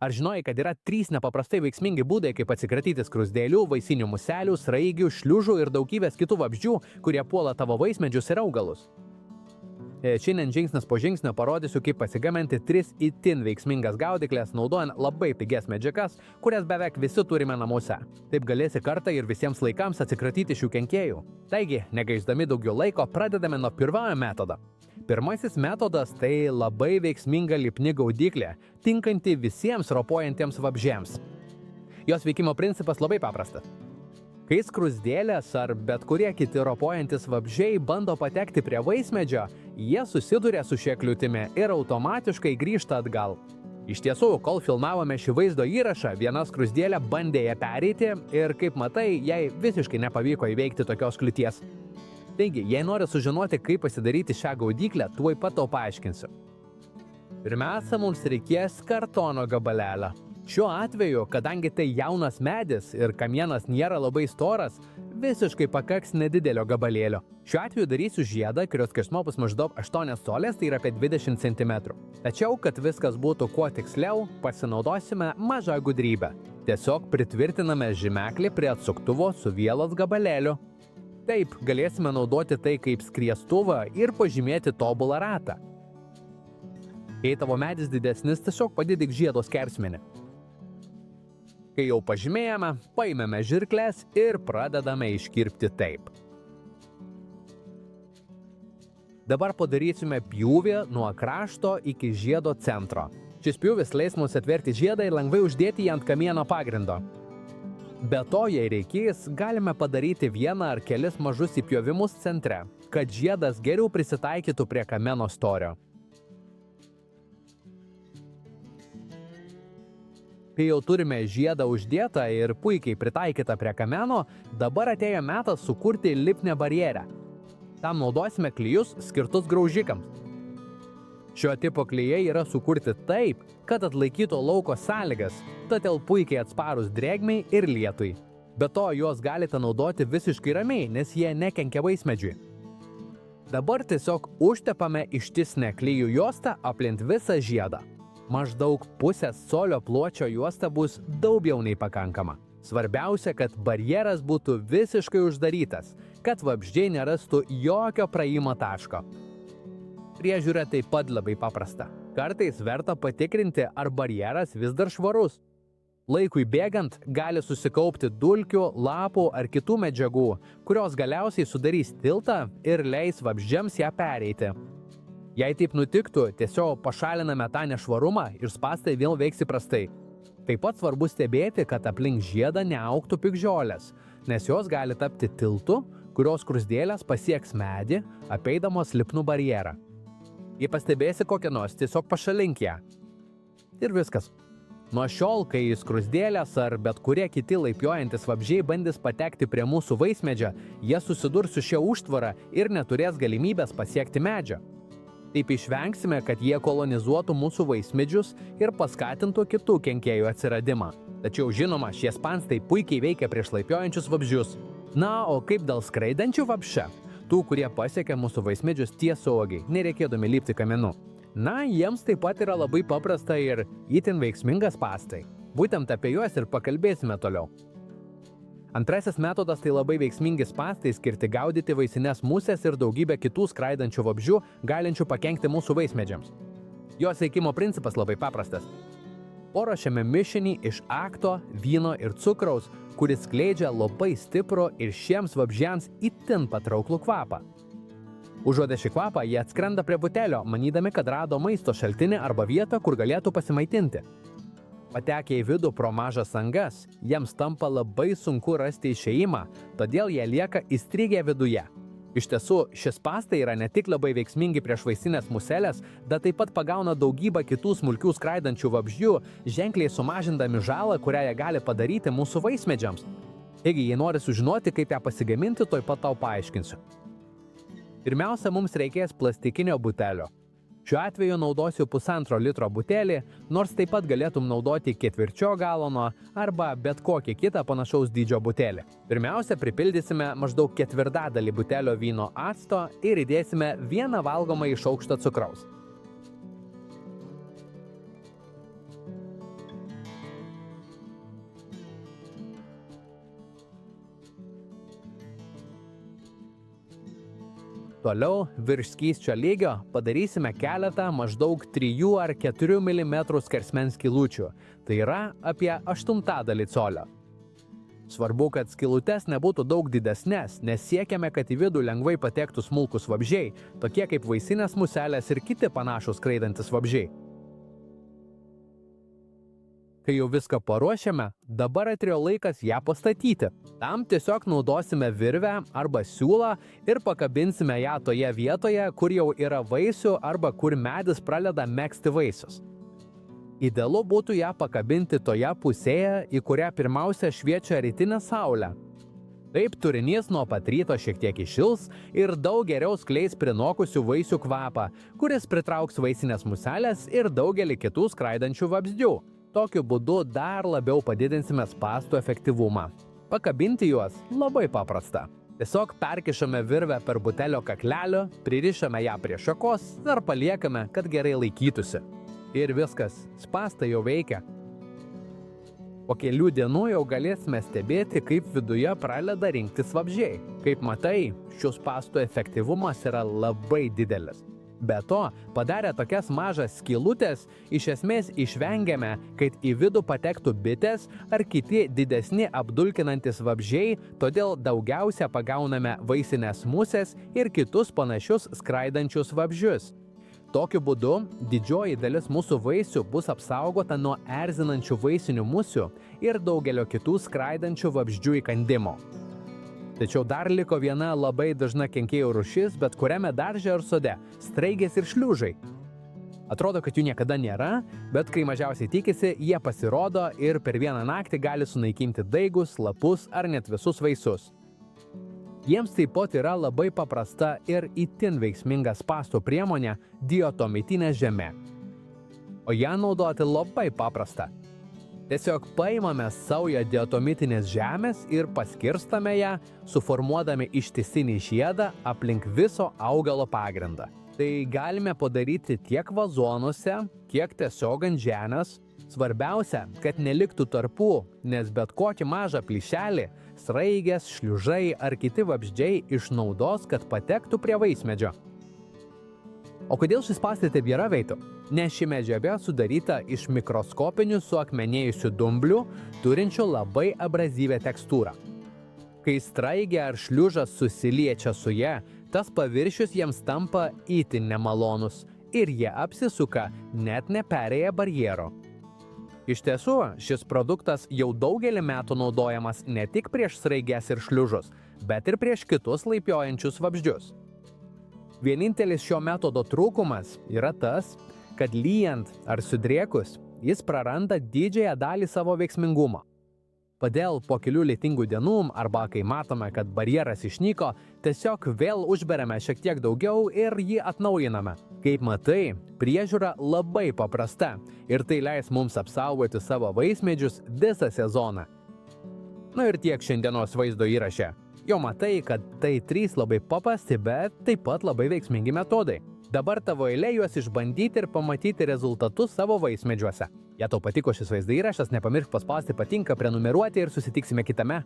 Ar žinojai, kad yra 3 nepaprastai veiksmingi būdai, kaip atsikratyti skruzdėlių, vaisinių muselių, sraigių, šliužų ir daugybės kitų vabzdžių, kurie puola tavo vaismedžius ir augalus? Šiandien žingsnis po žingsnio parodysiu, kaip pasigaminti 3 itin veiksmingas gaudyklės, naudojant labai pigias medžiagas, kurias beveik visi turime namuose. Taip galėsi kartą ir visiems laikams atsikratyti šių kenkėjų. Taigi, negaišdami daugiau laiko, pradedame nuo pirmojo metodo. Pirmasis metodas – tai labai veiksminga lipni gaudyklė, tinkanti visiems ropojantiems vabzdžiams. Jos veikimo principas labai paprastas. Kai skruzdėlės ar bet kurie kiti ropojantis vabzdžiai bando patekti prie vaismedžio, jie susiduria su šia kliūtimi ir automatiškai grįžta atgal. Iš tiesų, kol filmavome šį vaizdo įrašą, viena skruzdėlė bandė ją pereiti ir, kaip matai, jai visiškai nepavyko įveikti tokios kliūties. Taigi, jei nori sužinoti, kaip pasidaryti šią gaudyklę, tuoj pat tau paaiškinsiu. Pirmiausia, mums reikės kartono gabalelio. Šiuo atveju, kadangi tai jaunas medis ir kamienas nėra labai storas, visiškai pakaks nedidelio gabalėlio. Šiuo atveju darysiu žiedą, kurios skersmuo bus maždaug 8 colės, tai yra apie 20 cm. Tačiau, kad viskas būtų kuo tiksliau, pasinaudosime mažą gudrybę. Tiesiog pritvirtiname žymeklį prie atsuktuvo su vielos gabalėliu. Taip, galėsime naudoti tai kaip skriestuvą ir pažymėti tobulą ratą. Jei tavo medis didesnis, tiesiog padidink žiedo skersmenį. Kai jau pažymėjome, paimame žirkles ir pradedame iškirpti taip. Dabar padarysime pjūvį nuo krašto iki žiedo centro. Šis pjūvis leis mums atverti žiedą ir lengvai uždėti jį ant kamieno pagrindo. Be to, jei reikės, galime padaryti vieną ar kelis mažus įpjovimus centre, kad žiedas geriau prisitaikytų prie kamieno storio. Kai jau turime žiedą uždėtą ir puikiai pritaikytą prie kamieno, dabar atėjo metas sukurti lipnią barjerę. Tam naudosime klijus skirtus graužikams. Šio tipo klijai yra sukurti taip, kad atlaikytų lauko sąlygas, todėl puikiai atsparūs drėgmei ir lietui. Be to, juos galite naudoti visiškai ramiai, nes jie nekenkia vaismedžiui. Dabar tiesiog užtepame ištisnę klijų juostą aplink visą žiedą. Maždaug pusės colio pločio juosta bus daugiau nei pakankama. Svarbiausia, kad barjeras būtų visiškai uždarytas, kad vabzdžiai nerastų jokio praėjimo taško. Priežiūra taip pat labai paprasta. Kartais verta patikrinti, ar barjeras vis dar švarus. Laikui bėgant gali susikaupti dulkių, lapų ar kitų medžiagų, kurios galiausiai sudarys tiltą ir leis vabzdžiams ją pereiti. Jei taip nutiktų, tiesiog pašaliname tą nešvarumą ir spąstai vėl veiks įprastai. Taip pat svarbu stebėti, kad aplink žiedą neaugtų piktžolės, nes jos gali tapti tiltu, kurios skruzdėlės pasieks medį, apeidamos lipnų barjerą. Jei pastebėsi kokią nors, tiesiog pašalink ją. Ir viskas. Nuo šiol, kai skruzdėlės ar bet kurie kiti laipiojantis vabzdžiai bandys patekti prie mūsų vaismedžio, jie susidurs su šia užtvara ir neturės galimybės pasiekti medžio. Taip išvengsime, kad jie kolonizuotų mūsų vaismedžius ir paskatintų kitų kenkėjų atsiradimą. Tačiau žinoma, šie spąstai puikiai veikia prieš laipiojančius vabzdžius. Na, o kaip dėl skraidančių vabzdžių? Tų, kurie pasiekia mūsų vaismedžius tiesiogiai, nereikėdami lipti kamienu. Na, jiems taip pat yra labai paprasta ir itin veiksmingas spąstai. Būtent apie juos ir pakalbėsime toliau. Antrasis metodas tai labai veiksmingi spąstai skirti gaudyti vaisines muses ir daugybę kitų skraidančių vabzdžių, galinčių pakenkti mūsų vaismedžiams. Jos veikimo principas labai paprastas. Paruošiame mišinį iš akto, vyno ir cukraus, kuris skleidžia labai stiprų ir šiems vabzdžiams itin patrauklų kvapą. Užuodę šį kvapą, jie atskrenda prie butelio, manydami, kad rado maisto šaltinį arba vietą, kur galėtų pasimaitinti. Patekę į vidų pro mažas angas, jiems tampa labai sunku rasti išėjimą, todėl jie lieka įstrigę viduje. Iš tiesų, šis spąstai yra ne tik labai veiksmingi prieš vaisinės muselės, bet taip pat pagauna daugybę kitų smulkių skraidančių vabzdžių, ženkliai sumažindami žalą, kurią jie gali padaryti mūsų vaismedžiams. Taigi, jei nori sužinoti, kaip ją pasigaminti, tuoj pat tau paaiškinsiu. Pirmiausia, mums reikės plastikinio butelio. Šiuo atveju naudosiu 1,5 litro butelį, nors taip pat galėtum naudoti 1/4 galono arba bet kokį kitą panašaus dydžio butelį. Pirmiausia, pripildysime maždaug 1/4 butelio vyno acto ir įdėsime 1 valgomąjį šaukštą cukraus. Toliau virš skysčio lygio padarysime keletą maždaug 3 ar 4 mm skersmens skylučių, tai yra apie 1/8 colio. Svarbu, kad skylutes nebūtų daug didesnės, nes siekiame, kad į vidų lengvai patektų smulkus vabzdžiai, tokie kaip vaisinės muselės ir kiti panašūs skraidantis vabzdžiai. Kai jau viską paruošėme, dabar atėjo laikas ją pastatyti. Tam tiesiog naudosime virvę arba siūlą ir pakabinsime ją toje vietoje, kur jau yra vaisių arba kur medis pradeda megzti vaisius. Idealu būtų ją pakabinti toje pusėje, į kurią pirmiausia šviečia rytinė saulė. Taip turinys nuo pat ryto šiek tiek iššils ir daug geriau skleis prinokusių vaisių kvapą, kuris pritrauks vaisinės muselės ir daugelį kitų skraidančių vabzdžių. Tokiu būdu dar labiau padidinsime spąstų efektyvumą. Pakabinti juos labai paprasta. Tiesiog perkišame virvę per butelio kaklelio, pririšame ją prie šakos ir paliekame, kad gerai laikytųsi. Ir viskas, spąstai jau veikia. Po kelių dienų jau galėsime stebėti, kaip viduje pradeda rinktis vabzdžiai. Kaip matai, šių spąstų efektyvumas yra labai didelis. Be to, padarę tokias mažas skylutes, iš esmės išvengiame, kad į vidų patektų bitės ar kiti didesni apdulkinantis vabzdžiai, todėl daugiausia pagauname vaisinės musės ir kitus panašius skraidančius vabzdžius. Tokiu būdu didžioji dalis mūsų vaisių bus apsaugota nuo erzinančių vaisinių musių ir daugelio kitų skraidančių vabzdžių įkandimo. Tačiau dar liko viena labai dažna kenkėjų rūšis bet kuriame darže ar sode – straigės ir šliužai. Atrodo, kad jų niekada nėra, bet kai mažiausiai tikisi, jie pasirodo ir per vieną naktį gali sunaikinti daigus, lapus ar net visus vaisius. Jiems taip pat yra labai paprasta ir itin veiksminga spąstų priemonė – diatomitinė žemė. O ją naudoti labai paprasta. Tiesiog paimame saują diatomitinės žemės ir paskirstame ją, suformuodami ištisinį žiedą aplink viso augalo pagrindą. Tai galime padaryti tiek vazonuose, tiek tiesiog ant žemės. Svarbiausia, kad neliktų tarpų, nes bet kokį mažą plyšelį sraigės, šliužai ar kiti vabzdžiai išnaudos, kad patektų prie vaismedžio. O kodėl šis spąstai taip gerai veikia? Nes ši medžiaga sudaryta iš mikroskopinių suakmenėjusių dumblių, turinčių labai abrazyvią tekstūrą. Kai straigė ar šliužas susiliečia su ja, tas paviršius jiems tampa itin nemalonus ir jie apsisuka, net neperėję barjero. Iš tiesų, šis produktas jau daugelį metų naudojamas ne tik prieš sraiges ir šliužus, bet ir prieš kitus laipiojančius vabzdžius. Vienintelis šio metodo trūkumas yra tas, kad lyjant ar sudrėkus, jis praranda didžiąją dalį savo veiksmingumo. Todėl po kelių lietingų dienų arba kai matome, kad barjeras išnyko, tiesiog vėl užberiame šiek tiek daugiau ir jį atnaujiname. Kaip matai, priežiūra labai paprasta ir tai leis mums apsaugoti savo vaismedžius visą sezoną. Na ir tiek šiandienos vaizdo įraše. Jau matai, kad tai 3 labai paprasti, bet taip pat labai veiksmingi metodai. Dabar tavo eilė juos išbandyti ir pamatyti rezultatus savo vaismedžiuose. Jei tau patiko šis vaizdo įrašas, nepamiršk paspausti patinka, prenumeruoti ir susitiksime kitame.